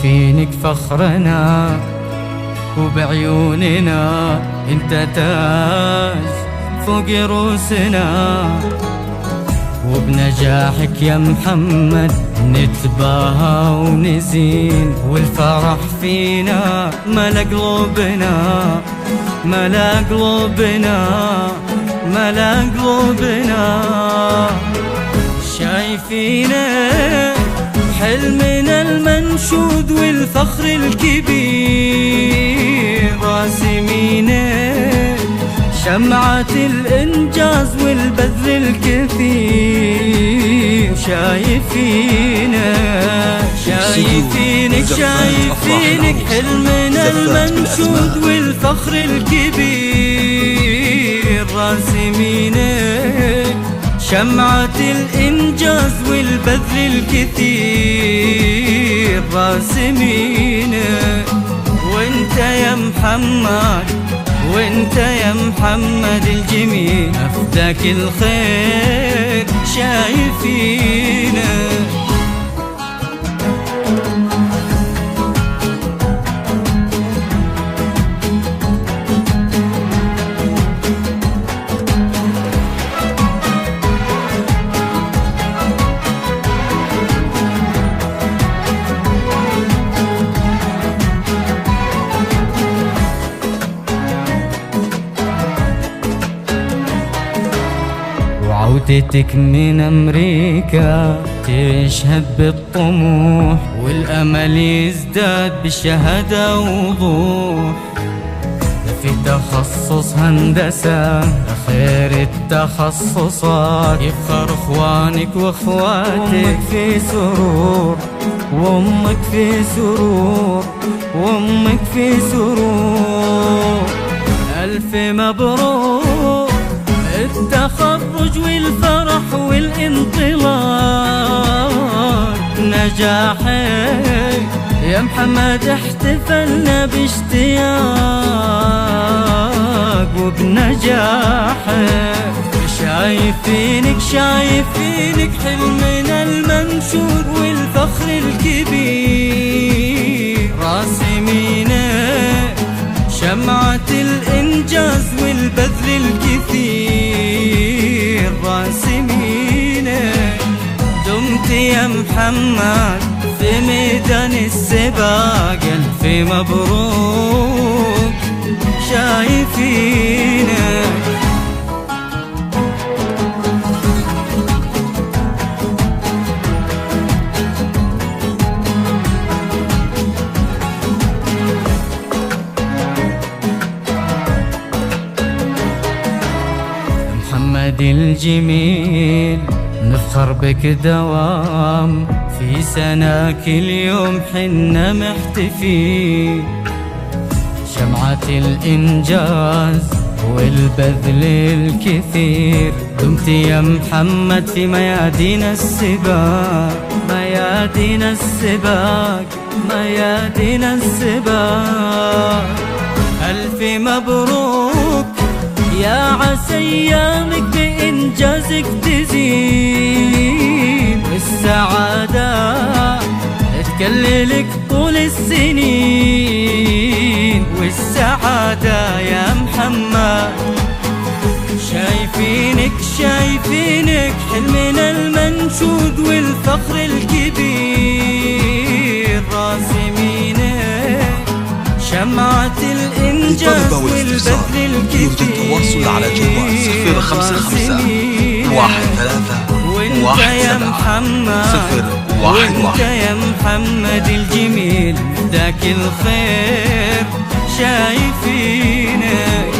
شايفينك فخرنا وبعيوننا انت تاج فوق روسنا، وبنجاحك يا محمد نتباهى ونزين، والفرح فينا ملا قلوبنا ملا قلوبنا ملا قلوبنا. شايفينا حلمنا المنشود والفخر الكبير، راسمينا شمعة الإنجاز والبذل الكثير. شايفينك حلمنا المنشود والفخر الكبير، راسمينا شمعة الإنجاز والبذل الكثير، راسمينا. وانت يا محمد وانت يا محمد الجميل أفداك الخير شايفينا. عودتك من أمريكا تشهد بالطموح، والأمل يزداد بالشهادة وضوح. في تخصص هندسة خير التخصصات، يفخر اخوانك واخواتك في سرور، وامك في سرور وامك في سرور. ألف مبروك التخرج والفرح والانطلاق، نجاحك يا محمد احتفلنا باشتياق، وبنجاحك شايفينك حلمنا المنشود والفخر الكبير، راسمينا شمعة الإنجاز والبذل الكثير، راسمينا. دمت يا محمد في ميدان السباق، ألف مبروك شايفينا. محمد الجميل نفخر بك دوام، في سناك اليوم حنا محتفين. شمعة الإنجاز والبذل الكثير، دمت يا محمد في ميادين السباق ميادين السباق ميادين السباق. ألف مبروك يا عسى أيامك بإنجازك تزين، والسعادة تكللك طول السنين، والسعادة يا محمد. شايفينك حلمنا المنشود والفخر الكبير، راسمينك شمعة الإنجاز والبذل الكثير. يرجى التواصل على جوال 055 13 وانت يا محمد الجميل ذاك الخير شايفينك.